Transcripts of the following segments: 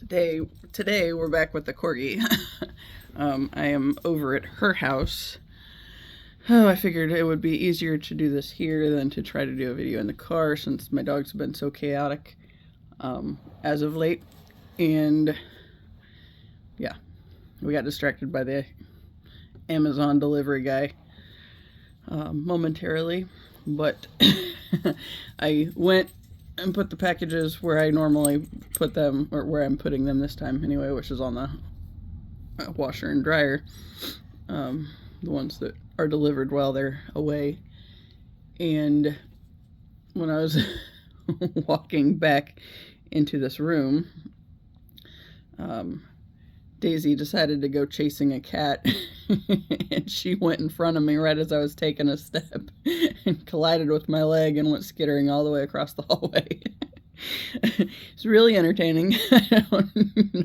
Today we're back with the corgi. I am over at her house. Oh, I figured it would be easier to do this here than to try to do a video in the car since my dogs have been so chaotic as of late. And yeah, we got distracted by the Amazon delivery guy momentarily, but I went and put the packages where I normally put them, or where I'm putting them this time anyway, which is on the washer and dryer, the ones that are delivered while they're away. And when I was walking back into this room, Daisy decided to go chasing a cat and she went in front of me right as I was taking a step and collided with my leg and went skittering all the way across the hallway. It's really entertaining. I don't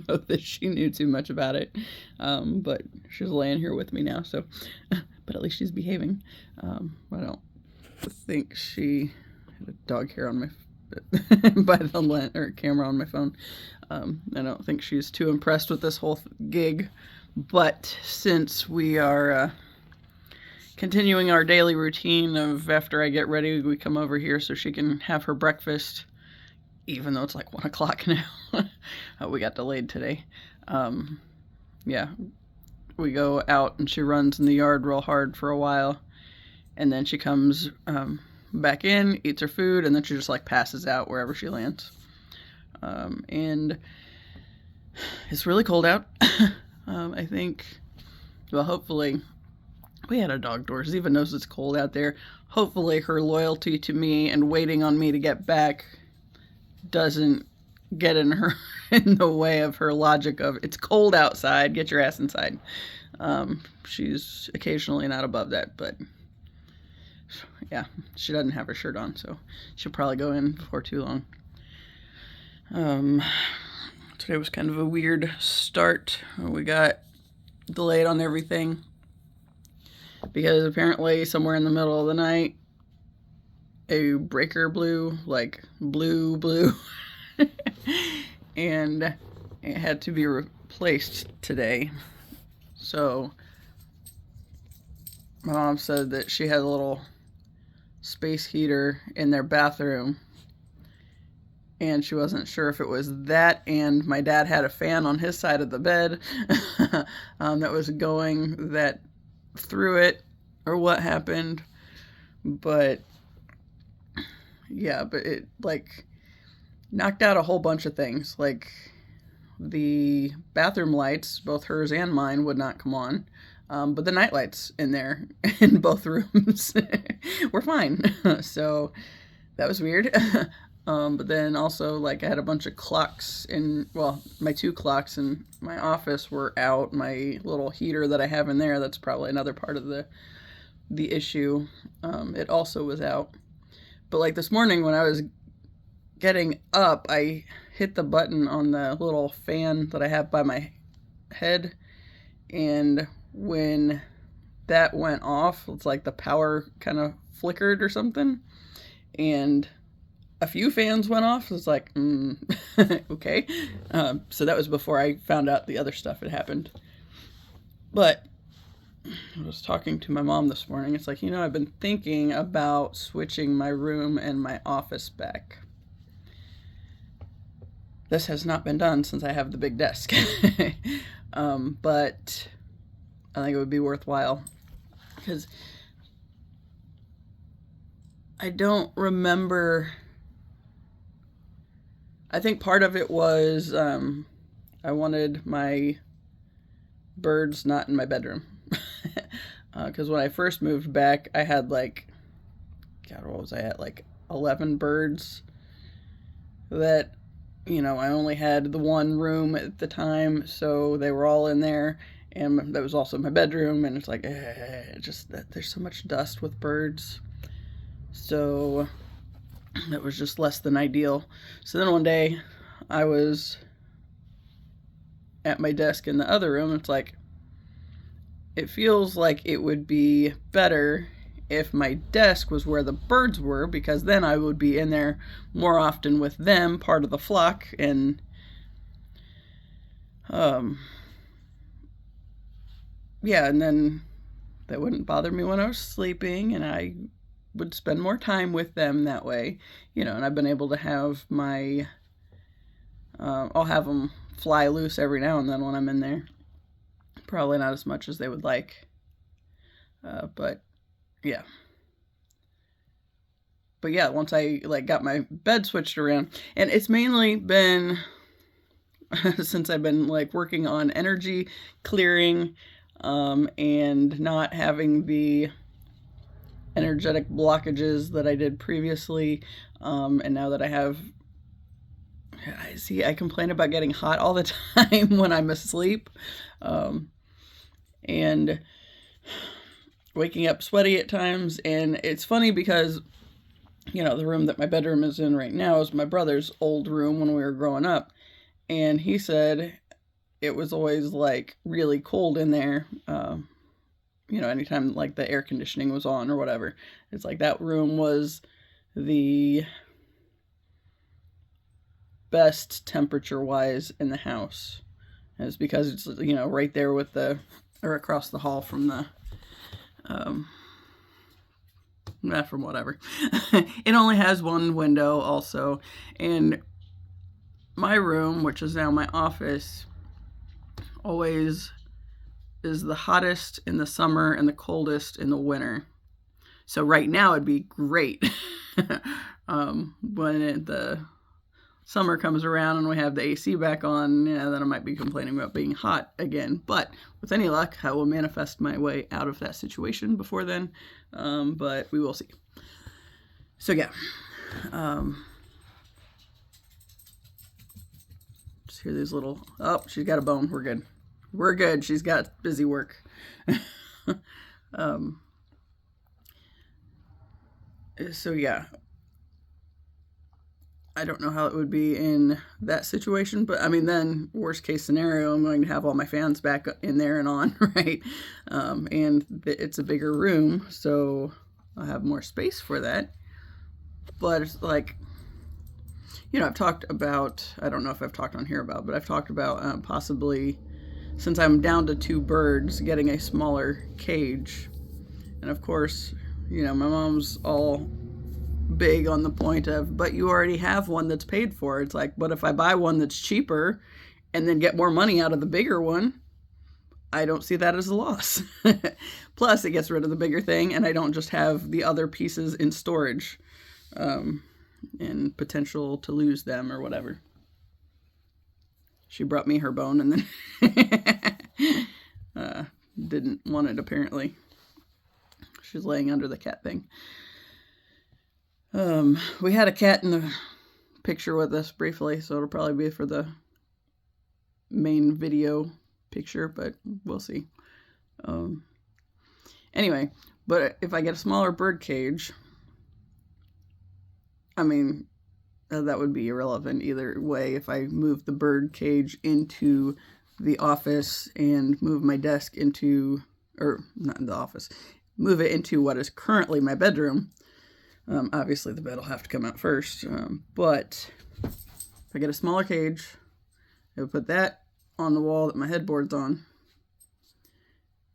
know that she knew too much about it, but she's laying here with me now, so but at least she's behaving. I don't think she had a dog hair on my by the lens or camera on my phone. I don't think she's too impressed with this whole gig, but since we are continuing our daily routine of after I get ready, we come over here so she can have her breakfast, even though it's like 1 o'clock now. We got delayed today. Yeah, we go out and she runs in the yard real hard for a while, and then she comes back in, eats her food, and then she just like passes out wherever she lands. And it's really cold out. I think, well, hopefully, we had a dog door. Ziva knows it's cold out there. Hopefully her loyalty to me and waiting on me to get back doesn't get in the way of her logic of it's cold outside, get your ass inside. She's occasionally not above that, but yeah, she doesn't have her shirt on, so she'll probably go in before too long. Today was kind of a weird start. We got delayed on everything because apparently somewhere in the middle of the night a breaker blew, like blue, and it had to be replaced today. So my mom said that she had a little space heater in their bathroom, and she wasn't sure if it was that, and my dad had a fan on his side of the bed that was going that through it, or what happened. But yeah, but it like knocked out a whole bunch of things. Like the bathroom lights, both hers and mine, would not come on. But the night lights in there in both rooms were fine. So that was weird. But then also, like, I had a bunch of clocks well, my 2 clocks in my office were out. My little heater that I have in there, that's probably another part of the issue. It also was out. But like this morning when I was getting up, I hit the button on the little fan that I have by my head, and when that went off, it's like the power kind of flickered or something, and a few fans went off. It's like, okay. So that was before I found out the other stuff had happened. But I was talking to my mom this morning. It's like, I've been thinking about switching my room and my office back. This has not been done since I have the big desk. But I think it would be worthwhile because I don't remember. I think part of it was I wanted my birds not in my bedroom. Because when I first moved back, I had like, God, what was I at? Like 11 birds that, I only had the one room at the time, so they were all in there, and that was also my bedroom, and it's like, just that there's so much dust with birds, so that was just less than ideal. So then one day, I was at my desk in the other room, and it's like, it feels like it would be better if my desk was where the birds were, because then I would be in there more often with them, part of the flock, and Um, yeah, and then that wouldn't bother me when I was sleeping, and I would spend more time with them that way, and I've been able to have I'll have them fly loose every now and then when I'm in there. Probably not as much as they would like, but yeah. But yeah, once I got my bed switched around, and it's mainly been since I've been working on energy clearing, and not having the energetic blockages that I did previously, and now that I complain about getting hot all the time when I'm asleep, and waking up sweaty at times. And it's funny because the room that my bedroom is in right now is my brother's old room when we were growing up, and he said it was always really cold in there. Anytime the air conditioning was on or whatever, it's that room was the best temperature wise in the house. And it's because it's right there with or across the hall from the from whatever. It only has one window also, and my room, which is now my office, always is the hottest in the summer and the coldest in the winter. So right now it'd be great. When the summer comes around and we have the AC back on, then I might be complaining about being hot again. But with any luck, I will manifest my way out of that situation before then. But we will see. So yeah. Just hear these little, oh, she's got a bone. We're good. We're good. She's got busy work. So yeah, I don't know how it would be in that situation, but I mean, then worst case scenario, I'm going to have all my fans back in there and on, right? And it's a bigger room, so I'll have more space for that. But it's I've talked about, I don't know if I've talked on here about, but I've talked about possibly, since I'm down to 2 birds, getting a smaller cage. And of course, my mom's all big on the point of, but you already have one that's paid for. It's but if I buy one that's cheaper and then get more money out of the bigger one, I don't see that as a loss. Plus, it gets rid of the bigger thing, and I don't just have the other pieces in storage, and potential to lose them or whatever. She brought me her bone and then didn't want it, apparently. She's laying under the cat thing. We had a cat in the picture with us briefly, so it'll probably be for the main video picture, but we'll see. Anyway, but if I get a smaller bird cage, I mean, that would be irrelevant either way. If I move the bird cage into the office and move my desk into, or not in the office, move it into what is currently my bedroom, obviously the bed will have to come out first, but if I get a smaller cage, I would put that on the wall that my headboard's on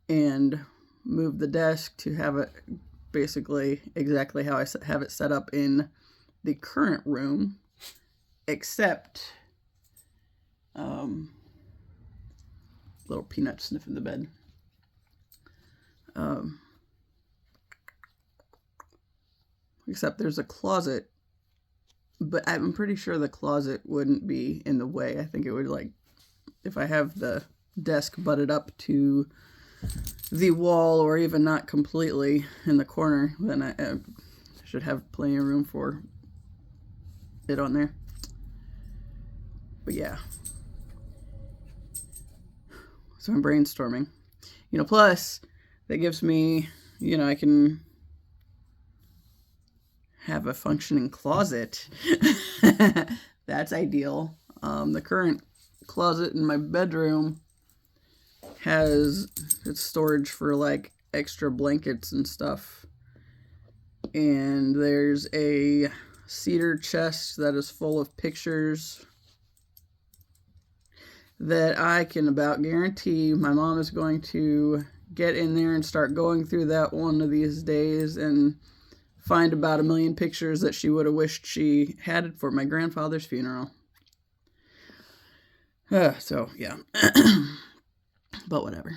and move the desk to have it basically exactly how I have it set up in the current room, except little peanut sniffing the bed. Except there's a closet, but I'm pretty sure the closet wouldn't be in the way. I think it would, if I have the desk butted up to the wall or even not completely in the corner, then I should have plenty of room for it on there. But yeah. So I'm brainstorming. Plus, that gives me, I can have a functioning closet. That's ideal. The current closet in my bedroom has its storage for extra blankets and stuff. And there's a cedar chest that is full of pictures. that I can about guarantee my mom is going to get in there and start going through that one of these days and find about 1,000,000 pictures that she would have wished she had for my grandfather's funeral. So, yeah. But whatever.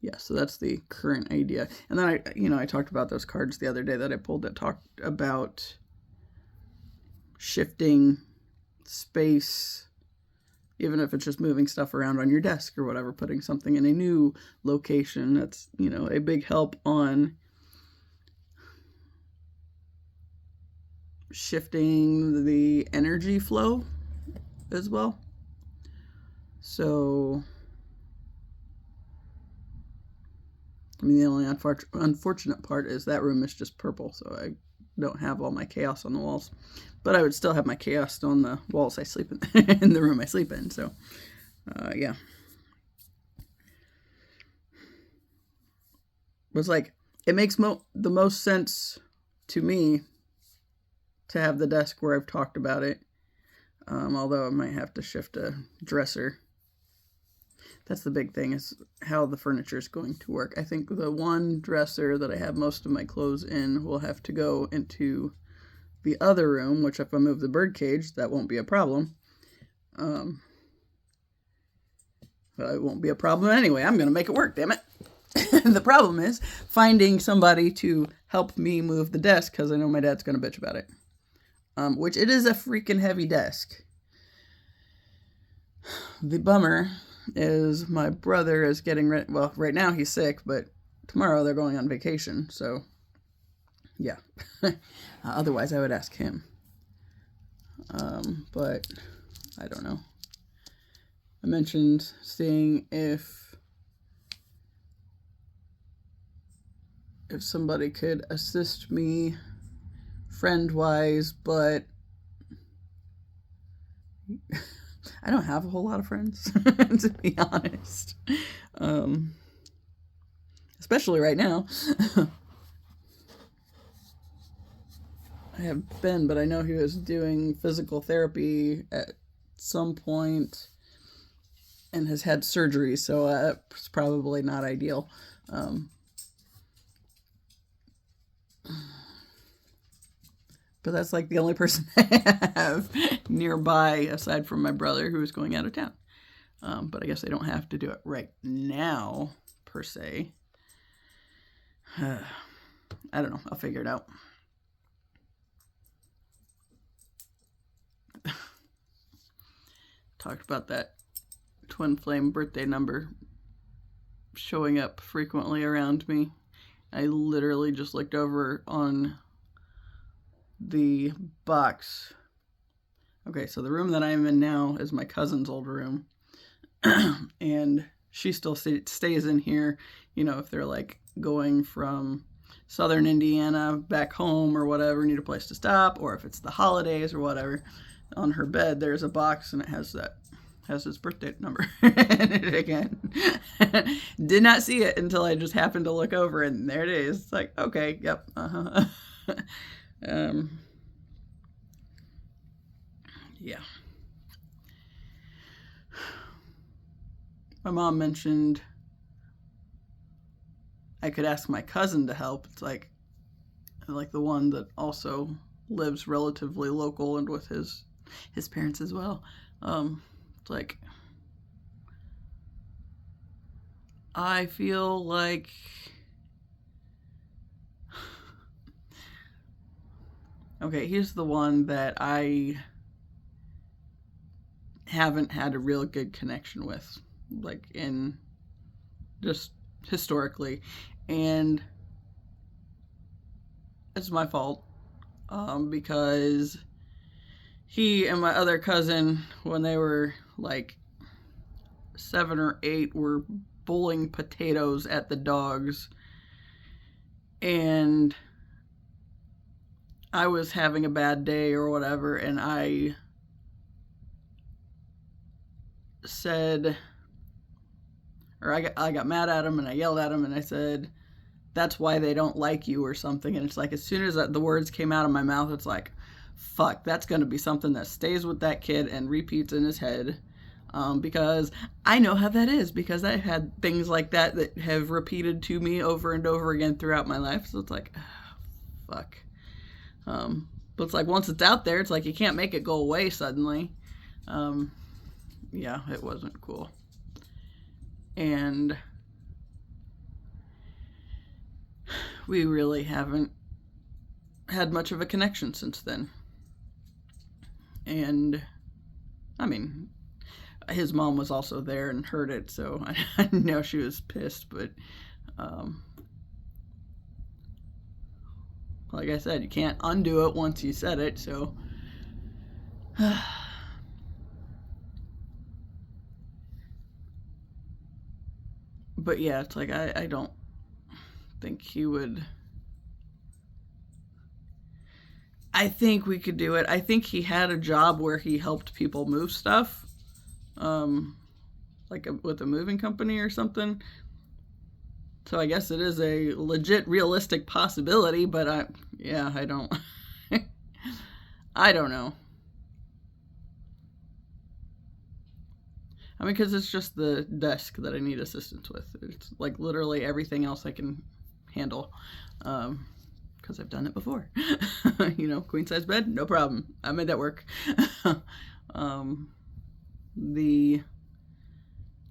Yeah, so that's the current idea. And then I talked about those cards the other day that I pulled that talked about shifting space, even if it's just moving stuff around on your desk or whatever, putting something in a new location. That's, a big help on shifting the energy flow as well. So, the only unfortunate part is that room is just purple, so I don't have all my chaos on the walls. But I would still have my chaos on the walls I sleep in, in the room I sleep in. So, yeah. It's like, it makes the most sense to me to have the desk where I've talked about it. Although I might have to shift a dresser. That's the big thing, is how the furniture is going to work. I think the one dresser that I have most of my clothes in will have to go into the other room, which if I move the bird cage, that won't be a problem. But it won't be a problem anyway. I'm going to make it work, damn it. The problem is finding somebody to help me move the desk, because I know my dad's going to bitch about it. Which it is a freaking heavy desk. The bummer is my brother is getting ready. Well, right now he's sick, but tomorrow they're going on vacation. So, yeah. Otherwise, I would ask him. But I don't know. I mentioned seeing if somebody could assist me friend-wise, but I don't have a whole lot of friends, to be honest. Especially right now. I have been, but I know he was doing physical therapy at some point and has had surgery, so it's probably not ideal. But that's like the only person I have nearby aside from my brother who is going out of town. But I guess I don't have to do it right now, per se. I don't know. I'll figure it out. Talked about that twin flame birthday number showing up frequently around me. I literally just looked over on the box. Okay, so the room that I'm in now is my cousin's old room. And she still stays in here, if they're like going from southern Indiana back home or whatever, need a place to stop, or if it's the holidays or whatever. On her bed there's a box and it has his birthday number in it again. Did not see it until I just happened to look over, and there it is. It's like, okay, yep, yeah. My mom mentioned I could ask my cousin to help. It's like the one that also lives relatively local and with his parents as well. It's like, I feel like okay, here's the one that I haven't had a real good connection with, like in just historically, and it's my fault, because he and my other cousin, when they were like 7 or 8, were bowling potatoes at the dogs, and I was having a bad day or whatever, and I said, or I got mad at him and I yelled at him and I said, that's why they don't like you or something. And it's like, as soon as the words came out of my mouth, it's like, fuck, that's going to be something that stays with that kid and repeats in his head. Because I know how that is, because I've had things like that have repeated to me over and over again throughout my life. So it's like, fuck. But it's like, once it's out there, it's like you can't make it go away suddenly. Yeah, it wasn't cool. And we really haven't had much of a connection since then. And I mean, his mom was also there and heard it, so I know she was pissed, but like I said, you can't undo it once you said it, so but yeah, it's like I don't think he would. I think we could do it. I think he had a job where he helped people move stuff, like with a moving company or something. So I guess it is a legit, realistic possibility, but I don't, I don't know. I mean, because it's just the desk that I need assistance with. It's like literally everything else I can handle. Because I've done it before. Queen size bed, no problem. I made that work. The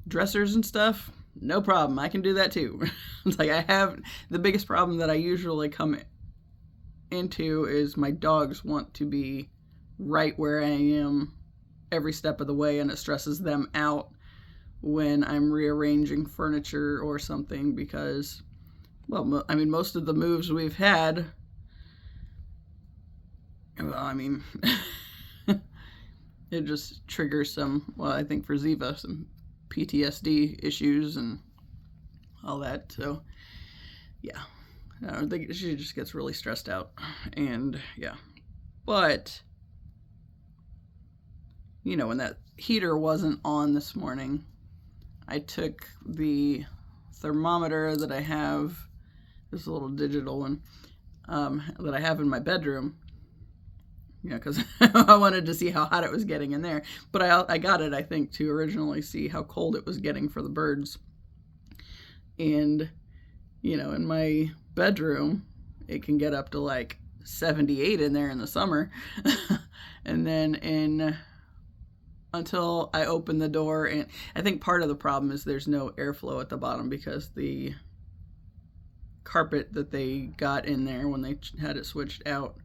dressers and stuff, no problem. I can do that too. It's like, I have the biggest problem that I usually come into is my dogs want to be right where I am every step of the way, and it stresses them out when I'm rearranging furniture or something, because, well, I mean, most of the moves we've had, well, I mean, it just triggers some, well, I think for Ziva, some PTSD issues and all that. So, yeah, I think she just gets really stressed out. And, yeah. But, when that heater wasn't on this morning, I took the thermometer that I have, this little digital one, that I have in my bedroom, because I wanted to see how hot it was getting in there. But I got it, I think, to originally see how cold it was getting for the birds. And, in my bedroom, it can get up to like 78 in there in the summer. And then until I open the door, and I think part of the problem is there's no airflow at the bottom, because the carpet that they got in there when they had it switched out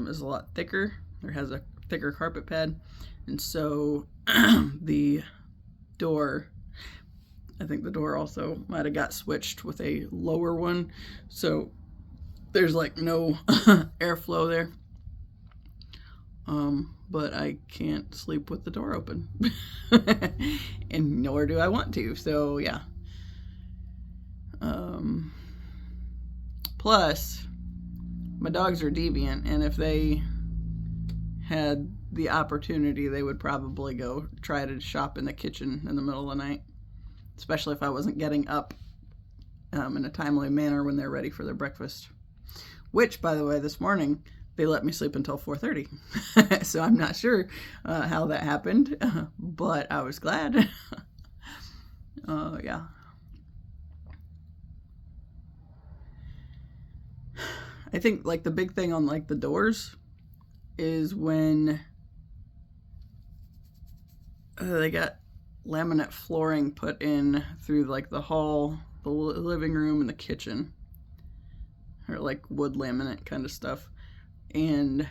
is a lot thicker, or has a thicker carpet pad. And so the door, I think the door also might have got switched with a lower one, so there's like no airflow there. But I can't sleep with the door open. And nor do I want to, so yeah. Plus, my dogs are deviant, and if they had the opportunity, they would probably go try to shop in the kitchen in the middle of the night, especially if I wasn't getting up in a timely manner when they're ready for their breakfast. Which, by the way, this morning, they let me sleep until 4:30. So I'm not sure how that happened, but I was glad. Yeah. I think like the big thing on like the doors is when they got laminate flooring put in through like the hall, the living room, and the kitchen, or like wood laminate kind of stuff. And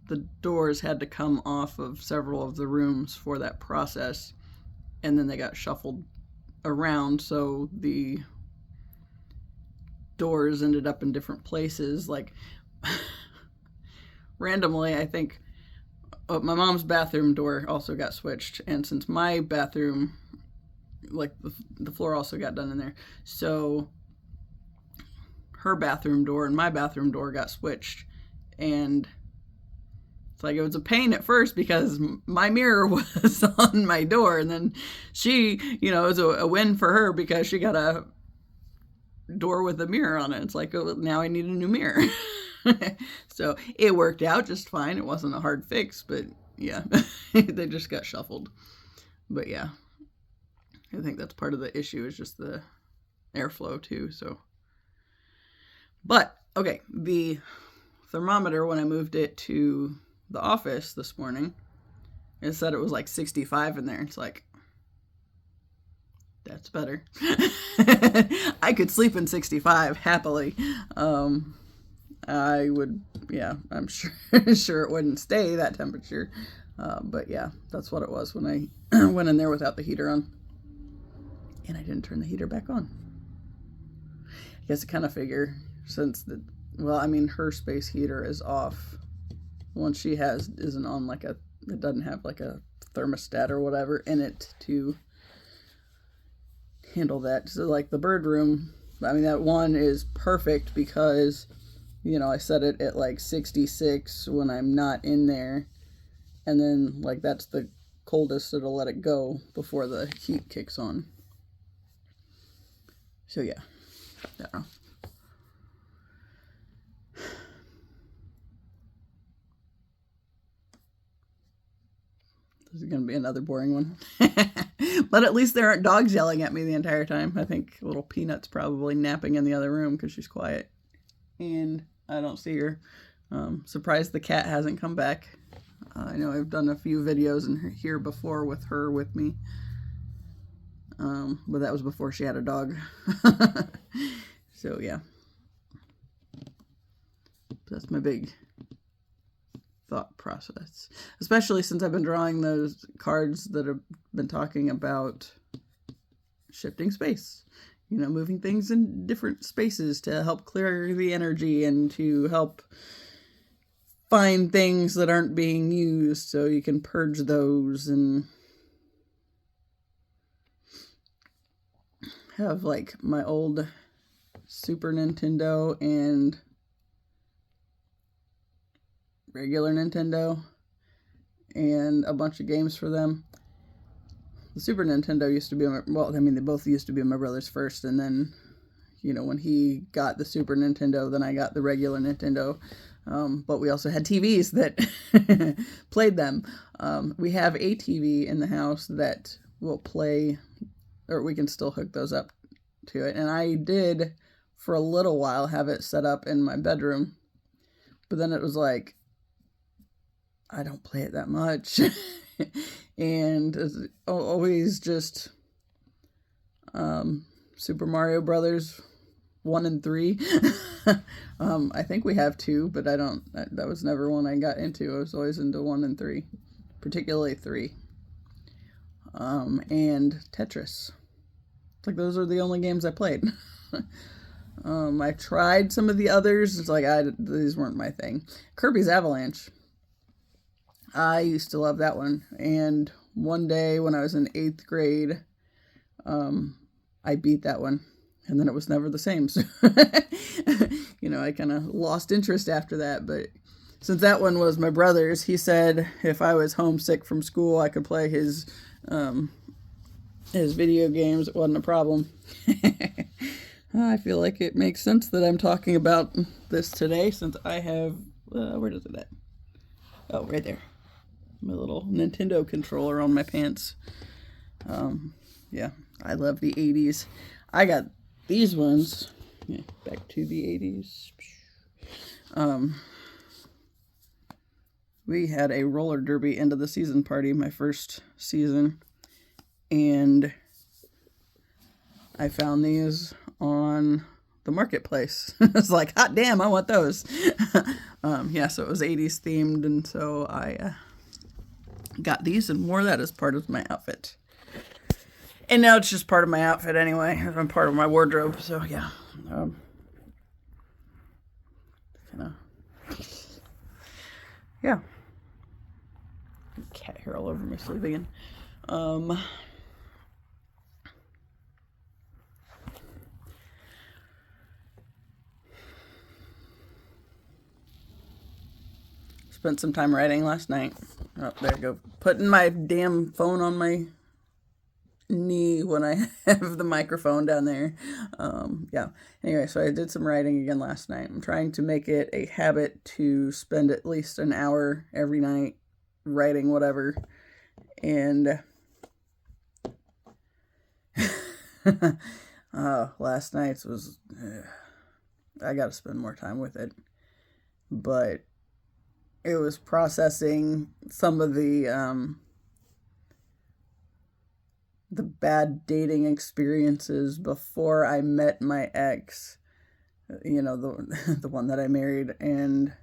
the doors had to come off of several of the rooms for that process, and then they got shuffled around, so the doors ended up in different places. Like randomly, I think my mom's bathroom door also got switched, and since my bathroom, like the floor also got done in there, so her bathroom door and my bathroom door got switched. And it's like, it was a pain at first because my mirror was on my door, and then she, it was a win for her because she got to door with a mirror on it. It's like, oh, now I need a new mirror. So it worked out just fine. It wasn't a hard fix, but yeah, they just got shuffled. But yeah, I think that's part of the issue, is just the airflow too. So, but okay, the thermometer, when I moved it to the office this morning, it said it was like 65 in there. It's like, that's better. I could sleep in 65 happily. I would, yeah, I'm sure sure it wouldn't stay that temperature. But yeah, that's what it was when I went in there without the heater on. And I didn't turn the heater back on. I guess I kind of figure, since well, I mean, her space heater is off. The one she has isn't on like it doesn't have like a thermostat or whatever in it to handle that. So like the bird room, I mean, that one is perfect because, you know, I set it at like 66 when I'm not in there. And then like that's the coldest it'll let it go before the heat kicks on. So yeah, I don't know. This is going to be another boring one. But at least there aren't dogs yelling at me the entire time. I think little Peanut's probably napping in the other room because she's quiet. And I don't see her. Surprised the cat hasn't come back. I know I've done a few videos in here before with her with me. But that was before she had a dog. So yeah. That's my big thought process, especially since I've been drawing those cards that have been talking about shifting space, you know, moving things in different spaces to help clear the energy and to help find things that aren't being used so you can purge those and have like my old Super Nintendo and regular Nintendo and a bunch of games for them. The Super Nintendo used to be well, I mean, they both used to be my brother's first, and then, you know, when he got the Super Nintendo, then I got the regular Nintendo. But we also had TVs that played them. We have a TV in the house that will play, or we can still hook those up to it. And I did, for a little while, have it set up in my bedroom. But then it was like, I don't play it that much. And it's always just Super Mario Brothers 1 and 3. I think we have 2, but that was never one I got into. I was always into 1 and 3, particularly 3. And Tetris. It's like those are the only games I played. I tried some of the others. It's like these weren't my thing. Kirby's Avalanche. I used to love that one. And one day when I was in 8th grade, I beat that one. And then it was never the same. So, you know, I kind of lost interest after that. But since that one was my brother's, he said if I was homesick from school, I could play his video games. It wasn't a problem. I feel like it makes sense that I'm talking about this today, since I have, where is it at? Oh, right there. My little Nintendo controller on my pants. Yeah, I love the 80s. I got these ones. Yeah, back to the 80s. We had a roller derby end of the season party, my first season, and I found these on the marketplace. It's like, hot damn, I want those. Yeah, so it was 80s themed, and so I got these and wore that as part of my outfit. And now it's just part of my outfit anyway. I'm part of my wardrobe, so yeah. Yeah. Cat hair all over my sleeve again. Spent some time writing last night. Oh, there you go. Putting my damn phone on my knee when I have the microphone down there. Yeah. Anyway, so I did some writing again last night. I'm trying to make it a habit to spend at least an hour every night writing whatever. And last night's was, I got to spend more time with it. But it was processing some of the bad dating experiences before I met my ex, the one that I married. And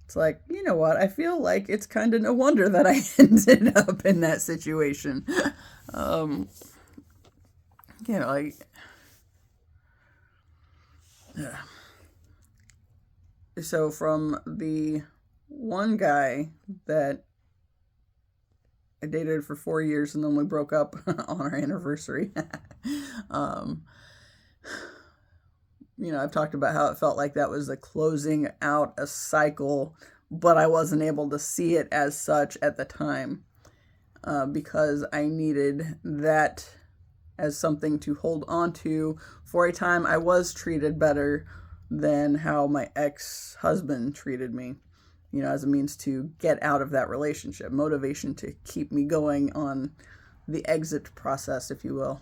it's like, you know what? I feel like it's kind of no wonder that I ended up in that situation. So from the one guy that I dated for 4 years and then we broke up on our anniversary. I've talked about how it felt like that was the closing out a cycle, but I wasn't able to see it as such at the time because I needed that as something to hold on to for a time I was treated better than how my ex-husband treated me, as a means to get out of that relationship, motivation to keep me going on the exit process, if you will.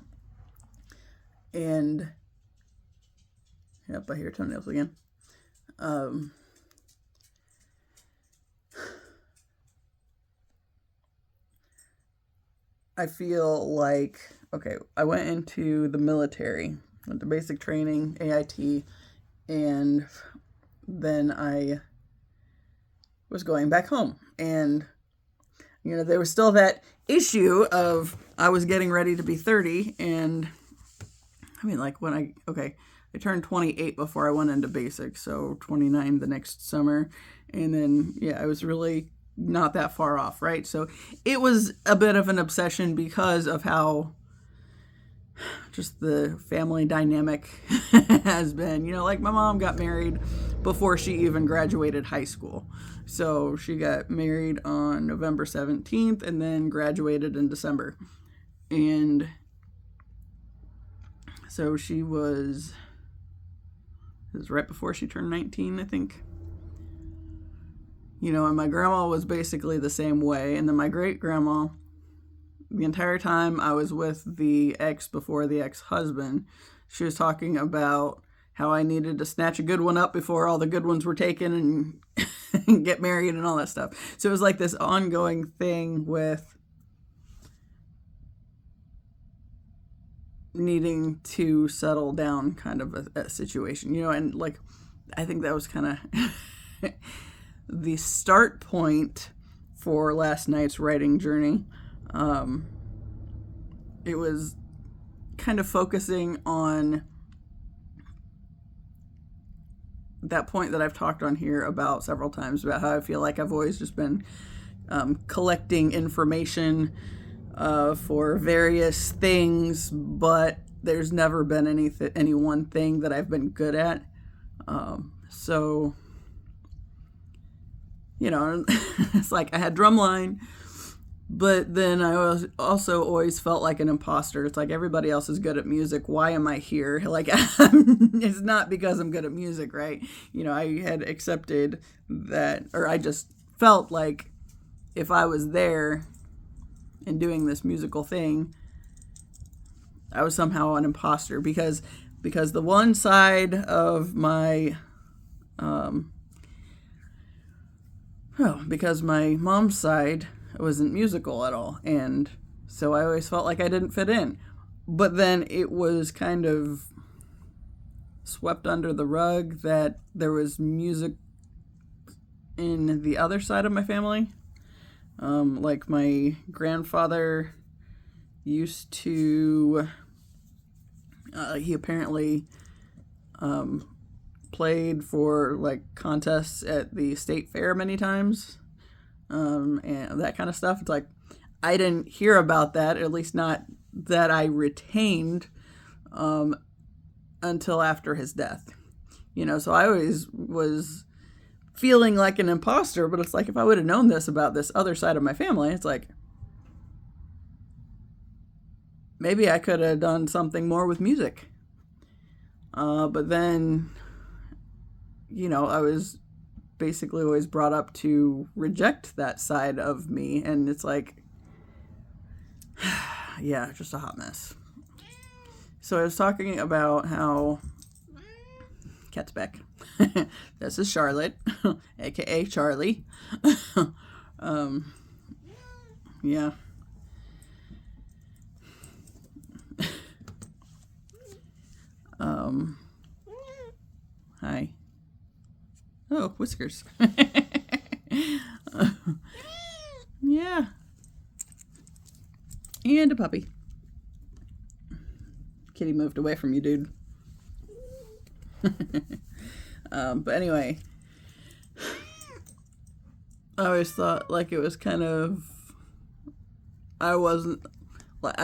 And, yep, I hear toenails again. I feel like, okay, I went into the military, went to basic training, AIT, and then I was going back home. And, there was still that issue of I was getting ready to be 30. And, I turned 28 before I went into basic. So 29 the next summer. And then, I was really not that far off, right? So it was a bit of an obsession because of how just the family dynamic has been. My mom got married before she even graduated high school. So she got married on November 17th and then graduated in December. And so it was right before she turned 19, I think. And my grandma was basically the same way. And then my great-grandma, the entire time I was with the ex before the ex-husband, she was talking about how I needed to snatch a good one up before all the good ones were taken and get married and all that stuff. So it was like this ongoing thing with needing to settle down kind of a situation, and I think that was kind of the start point for last night's writing journey. It was kind of focusing on that point that I've talked on here about several times, about how I feel like I've always just been collecting information for various things, but there's never been any one thing that I've been good at. So, it's like I had drumline, but then I was also always felt like an imposter. It's like everybody else is good at music. Why am I here? It's not because I'm good at music, right? I had accepted that, or I just felt like if I was there and doing this musical thing, I was somehow an imposter because the one side of my because my mom's side wasn't musical at all, and so I always felt like I didn't fit in. But then it was kind of swept under the rug that there was music in the other side of my family. Like my grandfather used to, he apparently played for contests at the state fair many times, and that kind of stuff. It's like I didn't hear about that, at least not that I retained, until after his death. So I always was feeling like an imposter, but it's like if I would have known this about this other side of my family, it's like maybe I could have done something more with music. But then, I was basically always brought up to reject that side of me, and it's like, yeah, just a hot mess. So I was talking about how cat's back. This is Charlotte, aka Charlie. Yeah. Hi. Oh, whiskers. Yeah. And a puppy. Kitty moved away from you, dude. But anyway, I always thought like it was kind of, I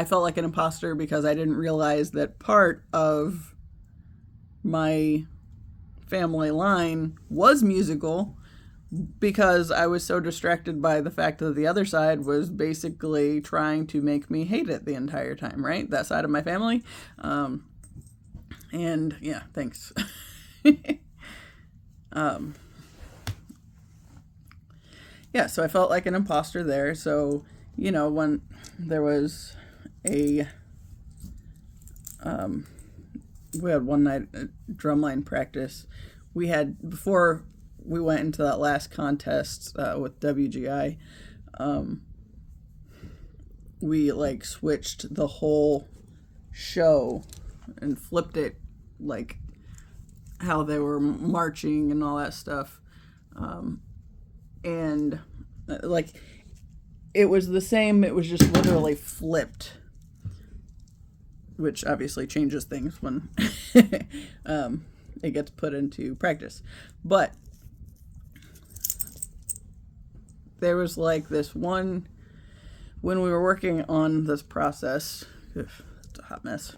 felt like an imposter because I didn't realize that part of my family line was musical, because I was so distracted by the fact that the other side was basically trying to make me hate it the entire time, right? That side of my family. And yeah, thanks. Yeah, so I felt like an imposter there. So, when there was we had one night drumline practice. We had, before we went into that last contest with WGI, we like switched the whole show and flipped it, like how they were marching and all that stuff. And like it was the same, it was just literally flipped, which obviously changes things when it gets put into practice. But there was like this one, when we were working on this process, it's a hot mess.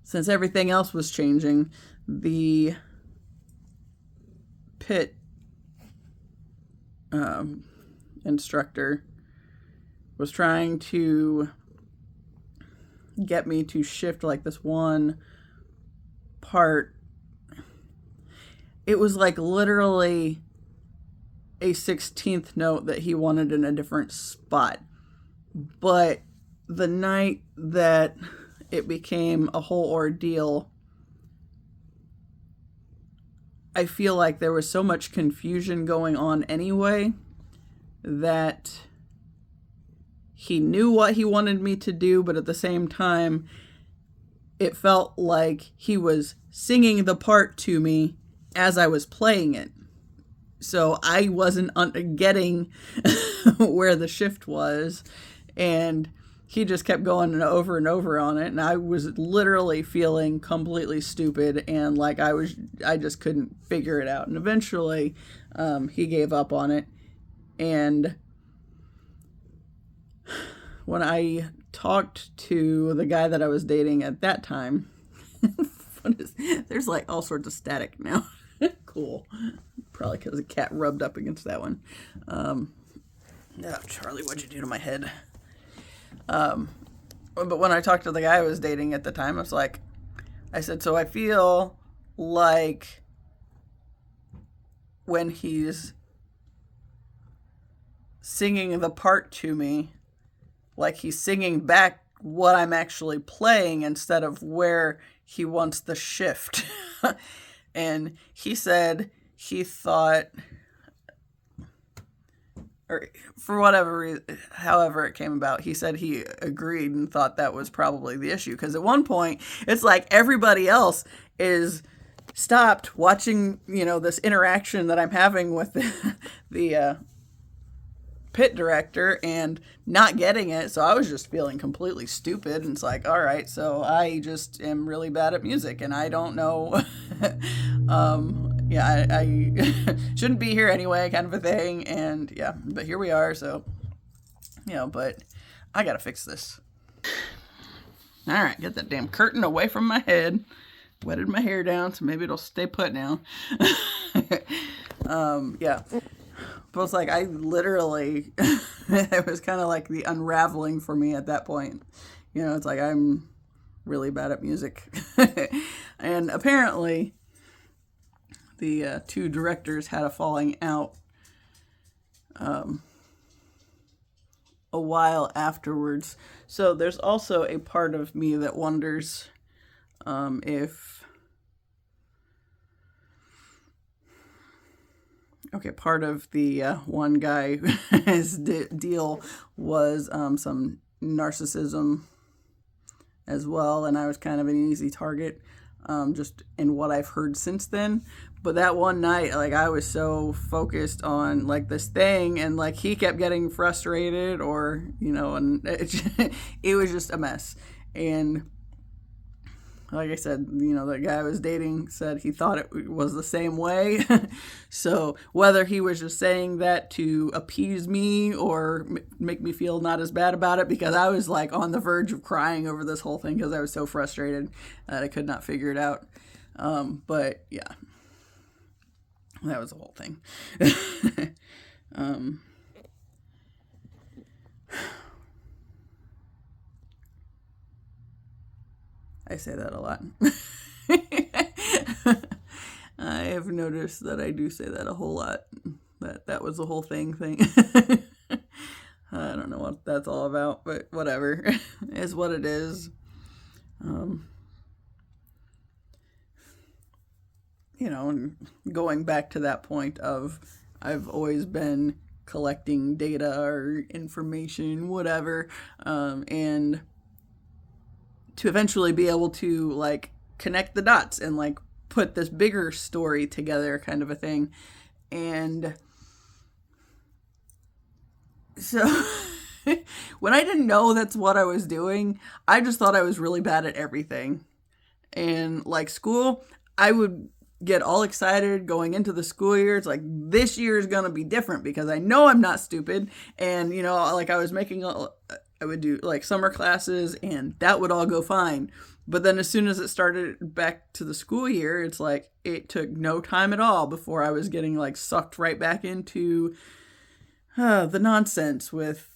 Since everything else was changing, the pit instructor was trying to get me to shift like this one part. It was like literally a 16th note that he wanted in a different spot. But the night that it became a whole ordeal, I feel like there was so much confusion going on anyway that he knew what he wanted me to do, but at the same time, it felt like he was singing the part to me as I was playing it. So I wasn't getting where the shift was, and he just kept going and over on it, and I was literally feeling completely stupid, and like I just couldn't figure it out. And eventually, he gave up on it. And when I talked to the guy that I was dating at that time, there's like all sorts of static now. Cool. Probably because the cat rubbed up against that one. Oh, Charlie, what'd you do to my head? But when I talked to the guy I was dating at the time, I said, so I feel like when he's singing the part to me, like he's singing back what I'm actually playing instead of where he wants the shift. And he said he thought, or for whatever reason, however it came about, he said he agreed and thought that was probably the issue. Because at one point, it's like everybody else is stopped watching, this interaction that I'm having with the pit director and not getting it. So I was just feeling completely stupid. And it's like, all right, so I just am really bad at music and I don't know. Yeah, I shouldn't be here anyway, kind of a thing. And yeah, but here we are. So, but I got to fix this. All right, get that damn curtain away from my head. Wetted my hair down, so maybe it'll stay put now. Yeah. But it's like I literally, it was kind of like the unraveling for me at that point. It's like I'm really bad at music. And apparently, the two directors had a falling out a while afterwards. So there's also a part of me that wonders if. Okay, part of the one guy, his deal was some narcissism as well, and I was kind of an easy target, just in what I've heard since then. But that one night, like, I was so focused on like this thing, and like he kept getting frustrated, or and it was just a mess. And like I said, the guy I was dating said he thought it was the same way. So whether he was just saying that to appease me or make me feel not as bad about it, because I was like on the verge of crying over this whole thing because I was so frustrated that I could not figure it out. But yeah, that was the whole thing. I say that a lot. I have noticed that I do say that a whole lot. That was the whole thing. I don't know what that's all about, but whatever. Is what it is. And going back to that point of I've always been collecting data or information, whatever, and to eventually be able to like connect the dots and like put this bigger story together, kind of a thing. And so when I didn't know that's what I was doing, I just thought I was really bad at everything. And like school, I would get all excited going into the school year. It's like, this year is going to be different because I know I'm not stupid. And, like I was I would do like summer classes and that would all go fine. But then as soon as it started back to the school year, it's like it took no time at all before I was getting like sucked right back into the nonsense with,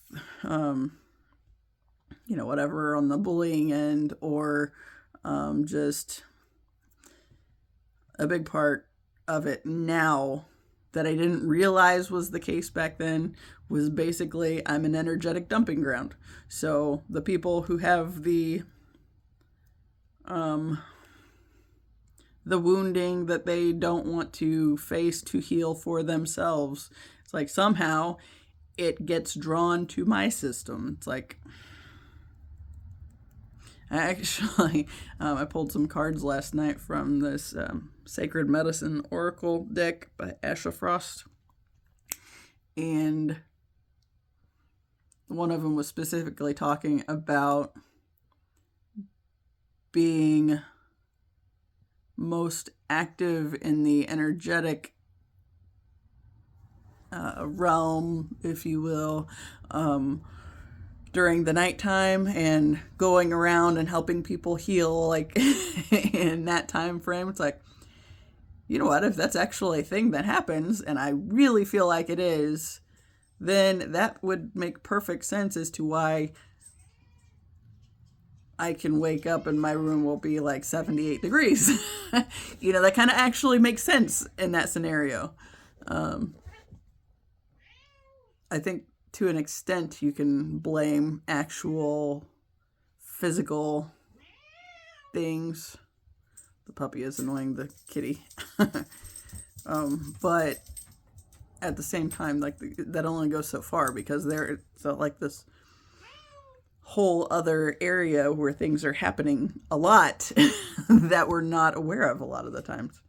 whatever on the bullying end, or just a big part of it now that I didn't realize was the case back then was basically I'm an energetic dumping ground. So the people who have the wounding that they don't want to face to heal for themselves, it's like somehow it gets drawn to my system. It's like, actually, I pulled some cards last night from this Sacred Medicine Oracle deck by Asha Frost. And one of them was specifically talking about being most active in the energetic realm, if you will, during the nighttime and going around and helping people heal, like in that time frame. It's like, you know what, if that's actually a thing that happens, and I really feel like it is, then that would make perfect sense as to why I can wake up and my room will be like 78 degrees. That kind of actually makes sense in that scenario. I think to an extent you can blame actual physical things. The puppy is annoying the kitty. But at the same time, like that only goes so far, because it's like this whole other area where things are happening a lot that we're not aware of a lot of the times.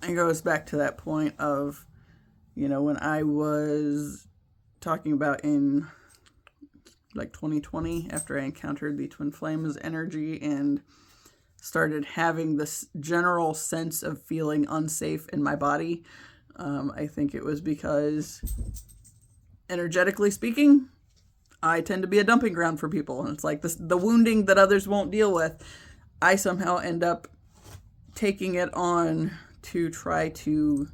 It goes back to that point of, when I was talking about in like 2020, after I encountered the twin flames energy and started having this general sense of feeling unsafe in my body. I think it was because, energetically speaking, I tend to be a dumping ground for people. And it's like the wounding that others won't deal with, I somehow end up taking it on to try to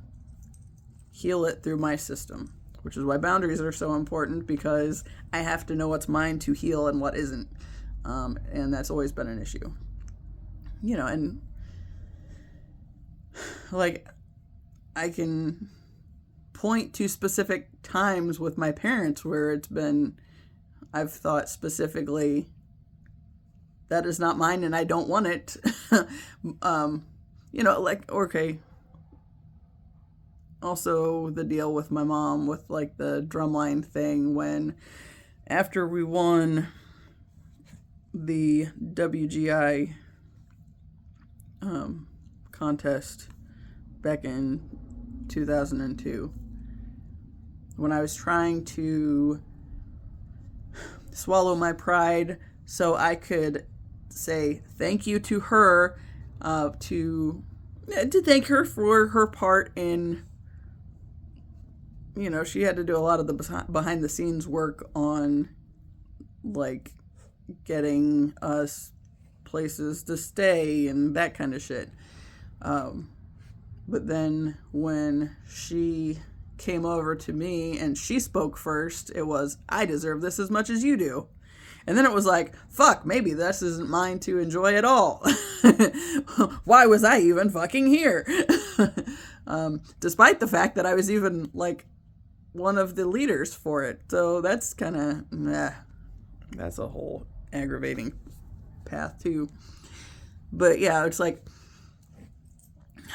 heal it through my system, which is why boundaries are so important, because I have to know what's mine to heal and what isn't. And that's always been an issue. And like, I can point to specific times with my parents where I've thought specifically, that is not mine and I don't want it. Okay. Also, the deal with my mom with like the drumline thing, when after we won the WGI contest back in 2002, when I was trying to swallow my pride so I could say thank you to her, to thank her for her part in, she had to do a lot of the behind the scenes work on like getting us places to stay and that kind of shit. But then when she came over to me and she spoke first, it was, I deserve this as much as you do. And then it was like, fuck, maybe this isn't mine to enjoy at all. Why was I even fucking here? Despite the fact that I was even like one of the leaders for it. So that's kind of, that's a whole aggravating path too. But yeah, it's like,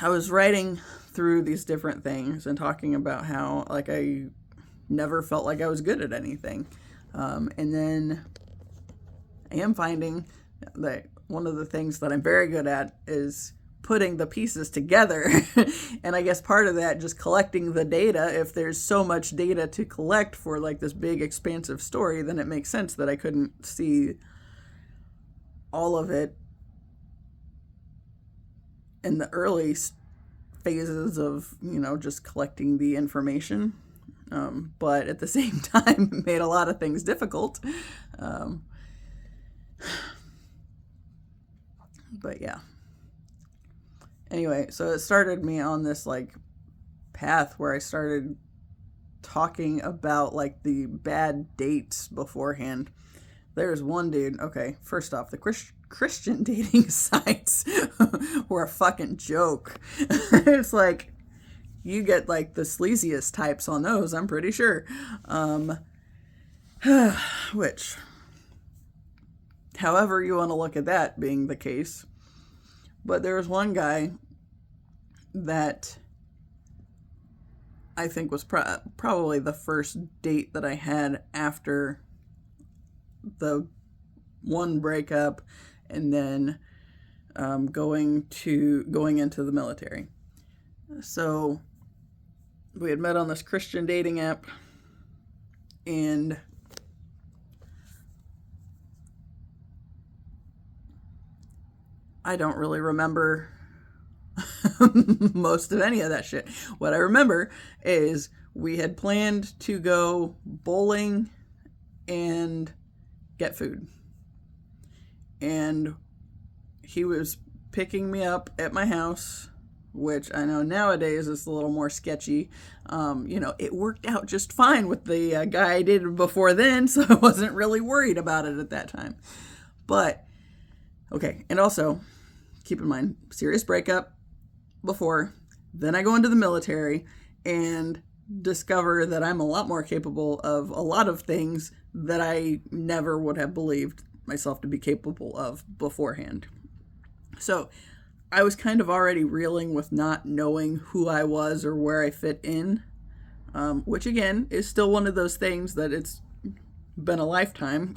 I was writing through these different things and talking about how like I never felt like I was good at anything. And then I am finding that one of the things that I'm very good at is putting the pieces together. And I guess part of that, just collecting the data. If there's so much data to collect for like this big expansive story, then it makes sense that I couldn't see all of it in the early phases of, just collecting the information. But at the same time, it made a lot of things difficult. But yeah. Anyway, so it started me on this like path where I started talking about like the bad dates beforehand. There's one dude, okay, first off, the Christian dating sites were a fucking joke. It's like, you get like the sleaziest types on those, I'm pretty sure. Which, however you want to look at that being the case. But there was one guy that I think was probably the first date that I had after the one breakup and then going into the military. So we had met on this Christian dating app, and I don't really remember most of any of that shit. What I remember is we had planned to go bowling and get food. And he was picking me up at my house, which I know nowadays is a little more sketchy. It worked out just fine with the guy I dated before then, so I wasn't really worried about it at that time. But, okay, and also, keep in mind, serious breakup before, then I go into the military and discover that I'm a lot more capable of a lot of things that I never would have believed myself to be capable of beforehand. So I was kind of already reeling with not knowing who I was or where I fit in, which again is still one of those things that it's been a lifetime.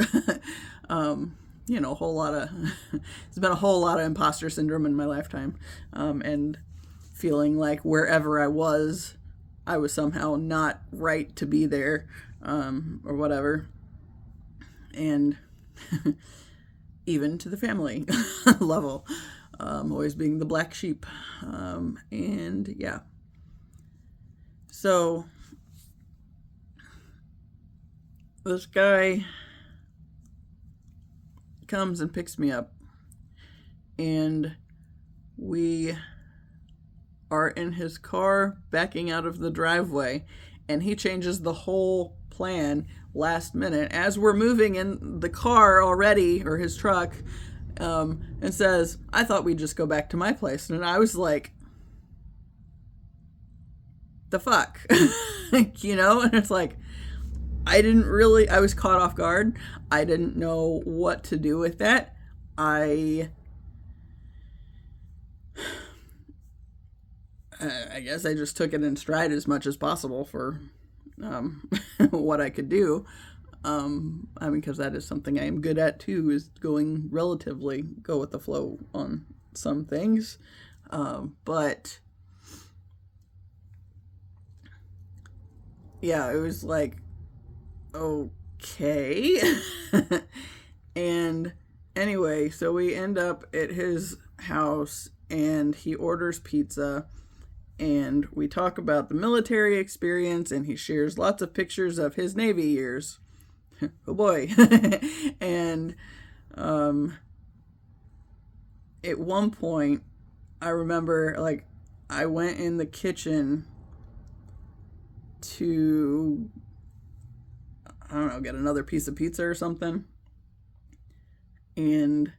There's been a whole lot of imposter syndrome in my lifetime, and feeling like wherever I was somehow not right to be there, or whatever. And even to the family level, always being the black sheep. And yeah. So this guy comes and picks me up, and we are in his car backing out of the driveway, and he changes the whole plan last minute as we're moving in the car already, or his truck, and says, I thought we'd just go back to my place. And I was like, the fuck? You know? And it's like, I was caught off guard. I didn't know what to do with that. I guess I just took it in stride as much as possible for what I could do. Because that is something I am good at too, is go with the flow on some things. But yeah, it was like, okay. And anyway, so we end up at his house and he orders pizza. And we talk about the military experience, and he shares lots of pictures of his Navy years. Oh boy. And at one point, I remember, like, I went in the kitchen to, I don't know, get another piece of pizza or something. And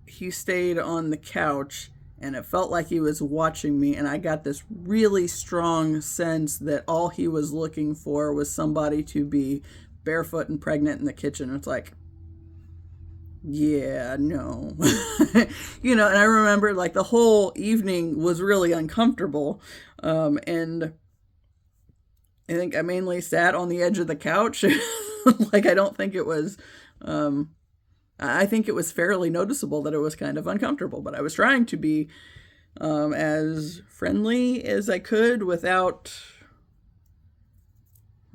he stayed on the couch, and it felt like he was watching me, and I got this really strong sense that all he was looking for was somebody to be barefoot and pregnant in the kitchen. It's like, yeah, no. You know, and I remember, like, the whole evening was really uncomfortable, and I think I mainly sat on the edge of the couch. Like, I don't think it was, I think it was fairly noticeable that it was kind of uncomfortable, but I was trying to be as friendly as I could without,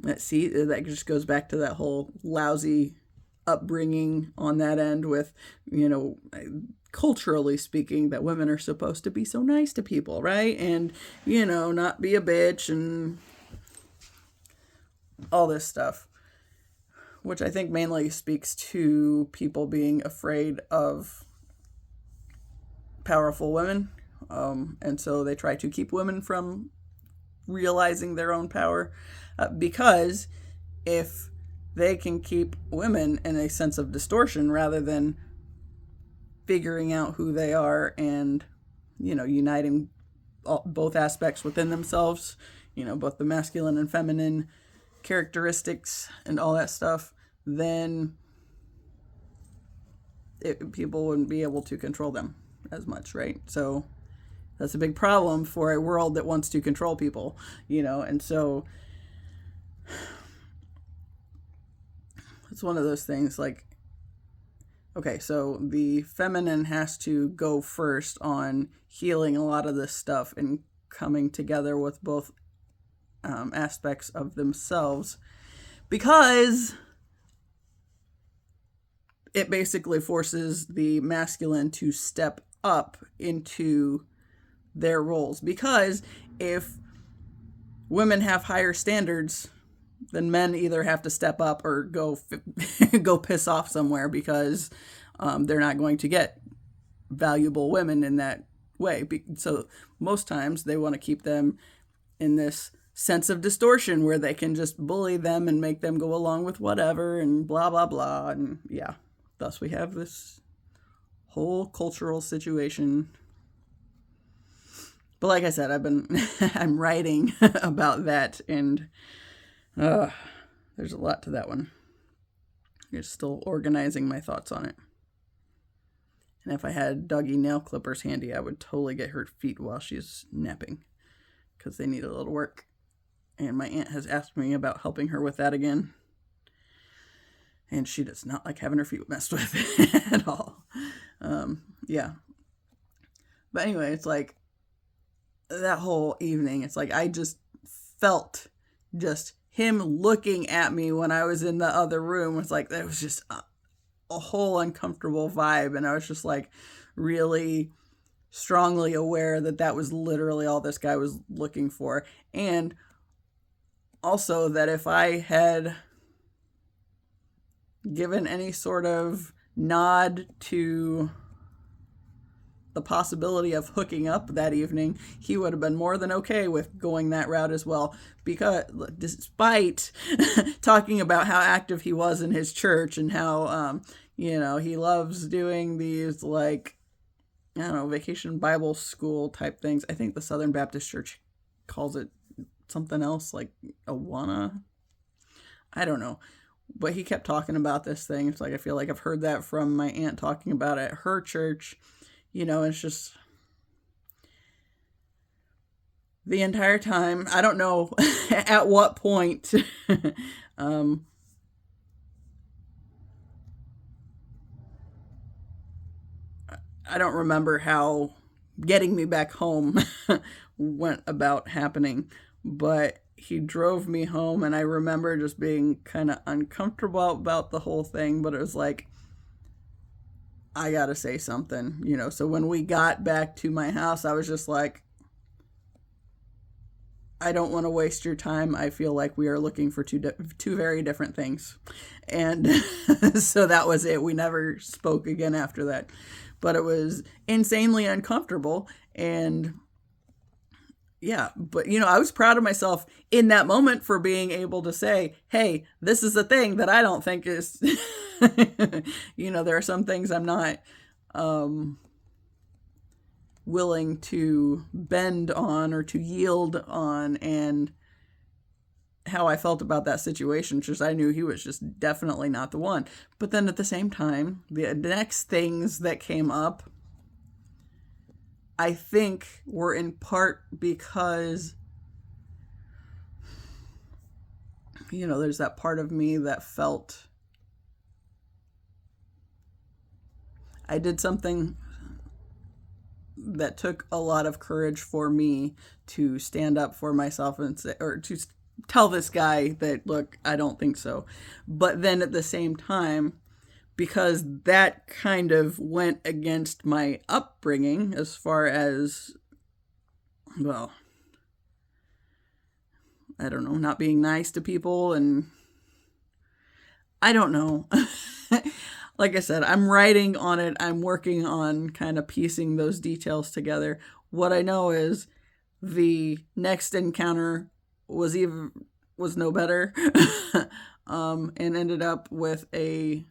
let's see, that just goes back to that whole lousy upbringing on that end with, you know, culturally speaking, that women are supposed to be so nice to people, right? And, you know, not be a bitch and all this stuff, which I think mainly speaks to people being afraid of powerful women. And so they try to keep women from realizing their own power, because if they can keep women in a sense of distortion rather than figuring out who they are and, you know, uniting both aspects within themselves, you know, both the masculine and feminine characteristics and all that stuff, then people wouldn't be able to control them as much, right? So that's a big problem for a world that wants to control people, you know. And so it's one of those things, like, okay, so the feminine has to go first on healing a lot of this stuff and coming together with both aspects of themselves, because it basically forces the masculine to step up into their roles. Because if women have higher standards, then men either have to step up or go piss off somewhere, because they're not going to get valuable women in that way. So most times they want to keep them in this sense of distortion where they can just bully them and make them go along with whatever and blah, blah, blah. And yeah, thus we have this whole cultural situation. But like I said, I'm writing about that, and there's a lot to that one. I'm still organizing my thoughts on it. And if I had doggy nail clippers handy, I would totally get her feet while she's napping, because they need a little work. And my aunt has asked me about helping her with that again. And she does not like having her feet messed with at all. Yeah. But anyway, it's like that whole evening, it's like I just felt just him looking at me when I was in the other room. It's like there was just a whole uncomfortable vibe. And I was just like really strongly aware that that was literally all this guy was looking for. And also that if I had given any sort of nod to the possibility of hooking up that evening, he would have been more than okay with going that route as well. Because despite talking about how active he was in his church and how, he loves doing these, like, I don't know, vacation Bible school type things. I think the Southern Baptist Church calls it something else, like Awana. I don't know. But he kept talking about this thing. It's like, I feel like I've heard that from my aunt talking about it at her church. It's just the entire time. I don't know at what point. I don't remember how getting me back home went about happening, but he drove me home, and I remember just being kind of uncomfortable about the whole thing, but it was like, I gotta say something, So when we got back to my house, I was just like, I don't want to waste your time. I feel like we are looking for two very different things. And so that was it. We never spoke again after that. But it was insanely uncomfortable. And yeah, but I was proud of myself in that moment for being able to say, hey, this is a thing that I don't think is, there are some things I'm not willing to bend on or to yield on, and how I felt about that situation, because I knew he was just definitely not the one. But then at the same time, the next things that came up, I think, were in part because, there's that part of me that felt I did something that took a lot of courage for me to stand up for myself and say, or to tell this guy that, look, I don't think so. But then at the same time, because that kind of went against my upbringing as far as, well, I don't know, not being nice to people, and I don't know. Like I said, I'm writing on it. I'm working on kind of piecing those details together. What I know is the next encounter was no better, and ended up with a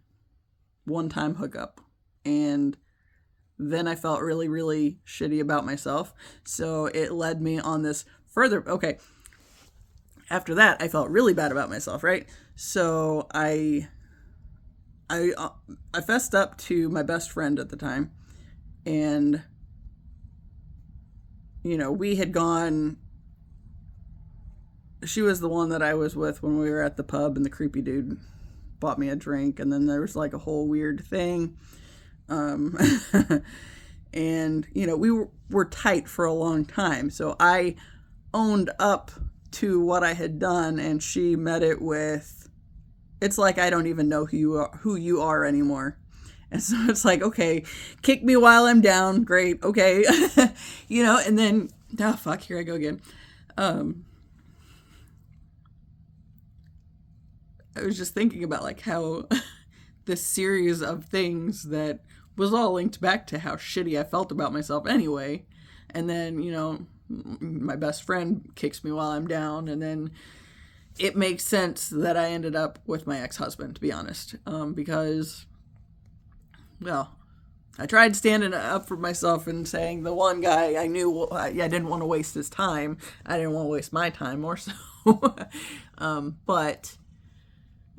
one-time hookup. And then I felt really, really shitty about myself. So it led me on this further. Okay. After that, I felt really bad about myself, right? So I fessed up to my best friend at the time, and we had gone. She was the one that I was with when we were at the pub, and the creepy dude bought me a drink, and then there was like a whole weird thing, and we were tight for a long time, so I owned up to what I had done, and she met it with, it's like, I don't even know who you are anymore. And so it's like, okay, kick me while I'm down. Great. Okay. And then, oh, fuck, here I go again. I was just thinking about like how this series of things that was all linked back to how shitty I felt about myself anyway. And then, my best friend kicks me while I'm down, and then it makes sense that I ended up with my ex-husband, to be honest, because, well, I tried standing up for myself and saying the one guy I knew I didn't want to waste his time. I didn't want to waste my time more so. But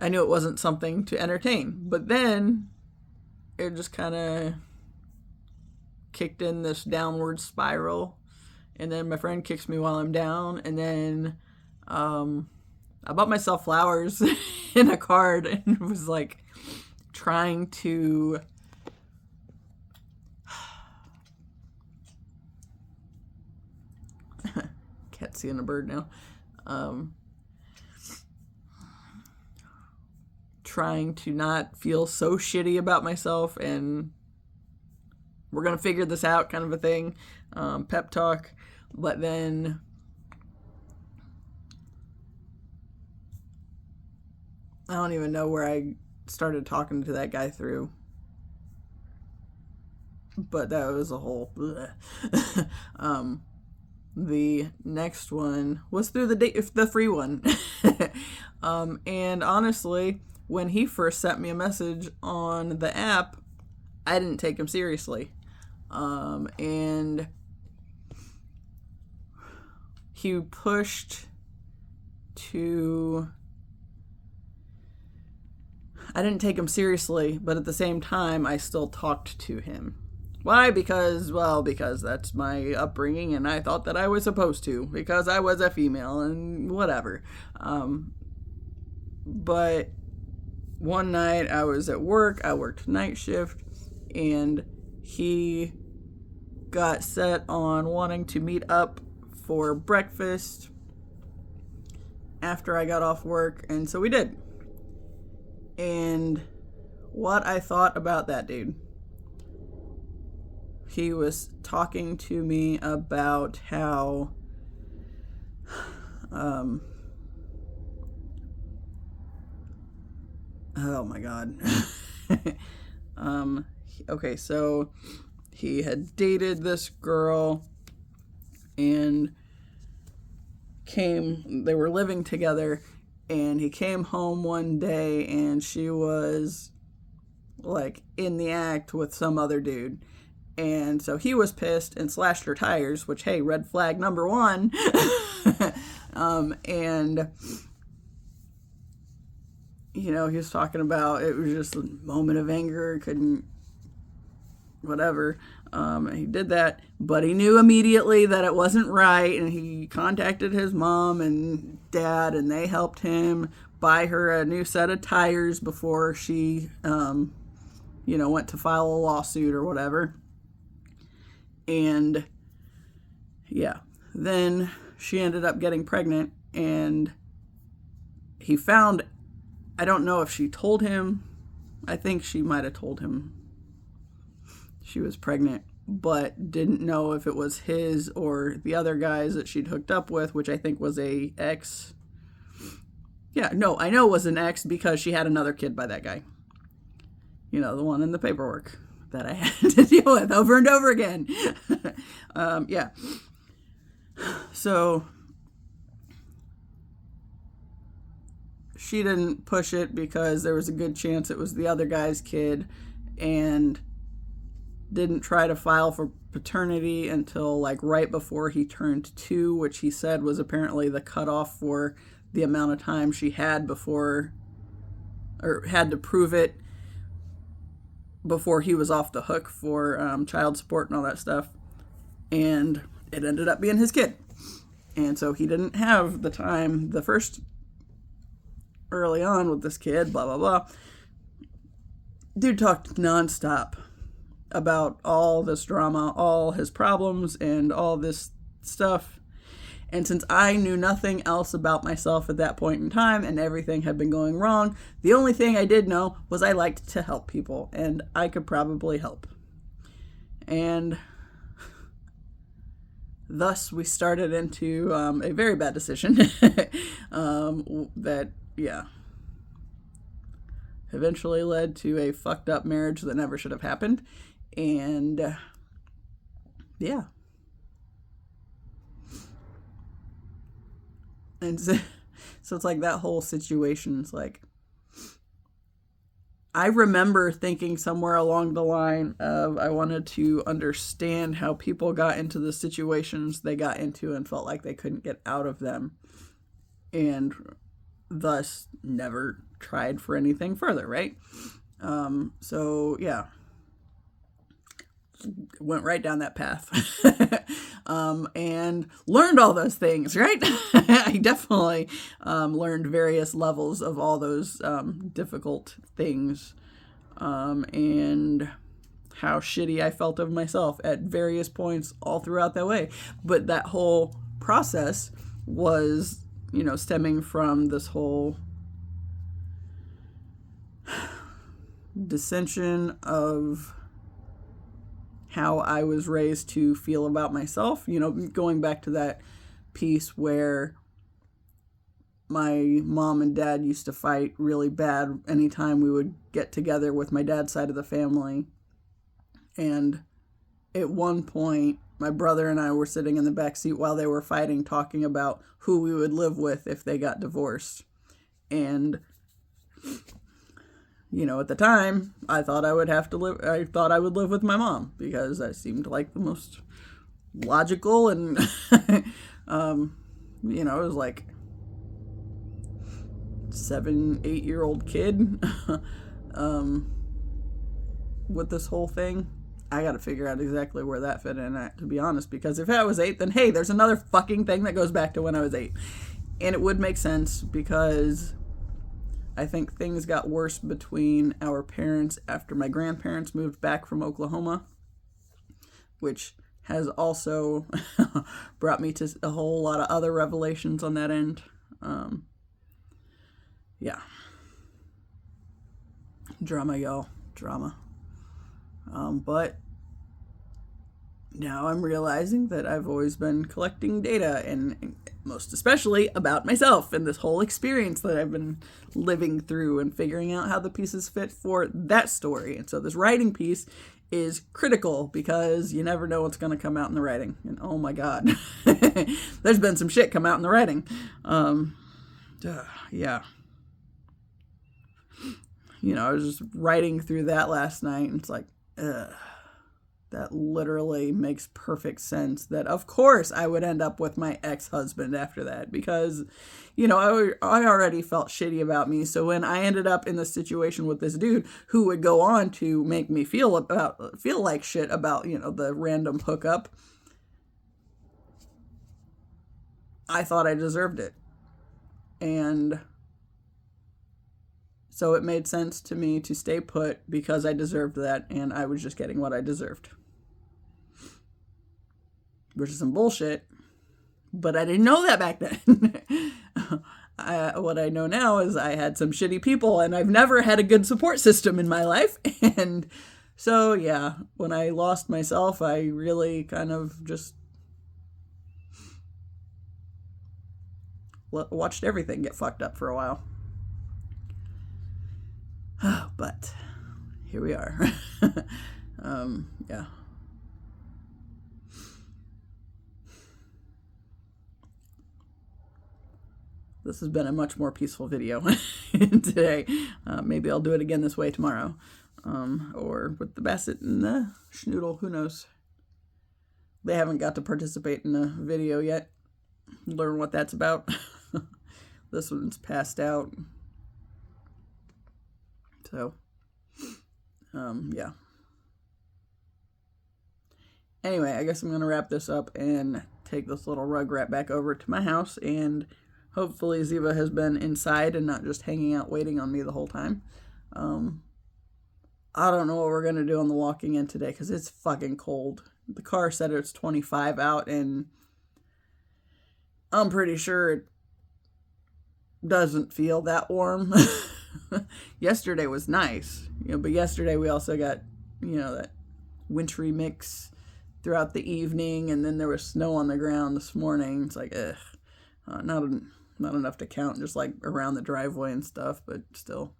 I knew it wasn't something to entertain. But then it just kind of kicked in this downward spiral. And then my friend kicks me while I'm down. And then I bought myself flowers in a card and was like trying to can't see a bird now. Trying to not feel so shitty about myself, and we're gonna figure this out, kind of a thing. Pep talk. But then I don't even know where I started talking to that guy through. But that was a whole the next one was through the free one. And honestly, when he first sent me a message on the app, I didn't take him seriously. And he pushed to... I didn't take him seriously, but at the same time, I still talked to him. Why? Because that's my upbringing, and I thought that I was supposed to, because I was a female, and whatever. But one night, I was at work, I worked night shift, and he got set on wanting to meet up for breakfast after I got off work, and so we did. And what I thought about that dude. He was talking to me about how oh my god. Okay, so he had dated this girl and they were living together, and he came home one day and she was like in the act with some other dude. And so he was pissed and slashed her tires, which, hey, red flag number one. And, he was talking about, it was just a moment of anger, couldn't, whatever. He did that, but he knew immediately that it wasn't right, and he contacted his mom and dad, and they helped him buy her a new set of tires before she, went to file a lawsuit or whatever. And yeah, then she ended up getting pregnant, and he found, I don't know if she told him, I think she might have told him she was pregnant, but didn't know if it was his or the other guys that she'd hooked up with, which I think was a ex. Yeah, no, I know it was an ex because she had another kid by that guy. The one in the paperwork that I had to deal with over and over again. Yeah. So she didn't push it because there was a good chance it was the other guy's kid, and didn't try to file for paternity until like right before he turned 2, which he said was apparently the cutoff for the amount of time she had before, or had to prove it before he was off the hook for child support and all that stuff. And it ended up being his kid. And so he didn't have the time, the first early on with this kid, blah, blah, blah. Dude talked nonstop about all this drama, all his problems, and all this stuff. And since I knew nothing else about myself at that point in time, and everything had been going wrong, the only thing I did know was I liked to help people, and I could probably help. And thus we started into a very bad decision that, yeah, eventually led to a fucked up marriage that never should have happened. And yeah. And so it's like that whole situation is like, I remember thinking somewhere along the line of I wanted to understand how people got into the situations they got into and felt like they couldn't get out of them, and thus never tried for anything further, right? So yeah, went right down that path. And learned all those things, right? I definitely learned various levels of all those difficult things, and how shitty I felt of myself at various points all throughout that way. But that whole process was, stemming from this whole dissension of how I was raised to feel about myself, going back to that piece where my mom and dad used to fight really bad anytime we would get together with my dad's side of the family. And at one point, my brother and I were sitting in the back seat while they were fighting, talking about who we would live with if they got divorced. And, at the time, I thought I would live with my mom, because that seemed like the most logical, and, it was like 7-8-year-old kid, with this whole thing. I gotta figure out exactly where that fit in at, to be honest, because if I was 8, then hey, there's another fucking thing that goes back to when I was 8. And it would make sense, because I think things got worse between our parents after my grandparents moved back from Oklahoma, which has also brought me to a whole lot of other revelations on that end. Yeah. Drama, y'all. Drama. But now I'm realizing that I've always been collecting data, and most especially about myself and this whole experience that I've been living through, and figuring out how the pieces fit for that story. And so this writing piece is critical, because you never know what's going to come out in the writing. And oh my God, there's been some shit come out in the writing. Yeah. I was just writing through that last night, and it's like, that literally makes perfect sense, that of course I would end up with my ex-husband after that, because, I already felt shitty about me. So when I ended up in this situation with this dude who would go on to make me feel like shit about, the random hookup, I thought I deserved it. And so it made sense to me to stay put, because I deserved that, and I was just getting what I deserved. Which is some bullshit, but I didn't know that back then. What I know now is I had some shitty people, and I've never had a good support system in my life. And so, yeah, when I lost myself, I really kind of just watched everything get fucked up for a while. But here we are. Yeah. This has been a much more peaceful video today. Maybe I'll do it again this way tomorrow. Or with the Basset and the Schnoodle, who knows. They haven't got to participate in a video yet. Learn what that's about. This one's passed out. So, yeah. Anyway, I guess I'm going to wrap this up and take this little rugrat back over to my house, and hopefully Ziva has been inside and not just hanging out waiting on me the whole time. I don't know what we're going to do on the walking in today, because it's fucking cold. The car said it's 25 out, and I'm pretty sure it doesn't feel that warm. Yesterday was nice, but yesterday we also got, that wintry mix throughout the evening, and then there was snow on the ground this morning. It's like, not enough to count, just like around the driveway and stuff, but still.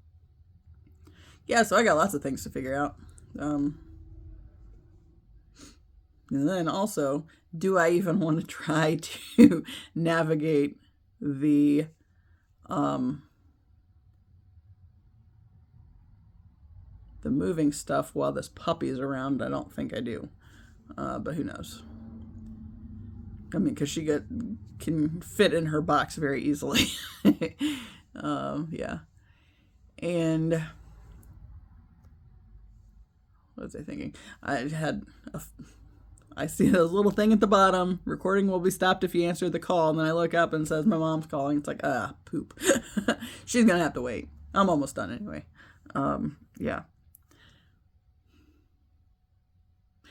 Yeah, so I got lots of things to figure out. And then also, do I even want to try to navigate the moving stuff while this puppy's around? I don't think I do. But who knows? I mean, because she can fit in her box very easily. Yeah. And what was I thinking? I see this little thing at the bottom. Recording will be stopped if you answer the call. And then I look up and it says my mom's calling. It's like, poop. She's going to have to wait. I'm almost done anyway. Yeah.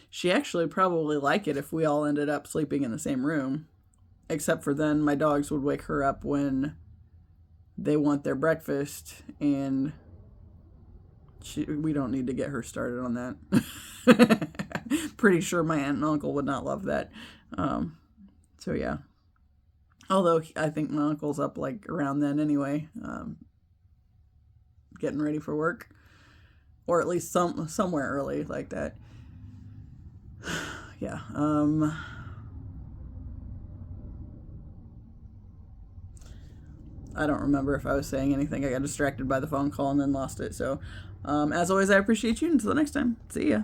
She actually probably like it if we all ended up sleeping in the same room. Except for then my dogs would wake her up when they want their breakfast, and we don't need to get her started on that. Pretty sure my aunt and uncle would not love that. So yeah. Although I think my uncle's up like around then anyway, getting ready for work, or at least somewhere early like that. Yeah. I don't remember if I was saying anything. I got distracted by the phone call and then lost it. So, as always, I appreciate you. Until the next time, see ya.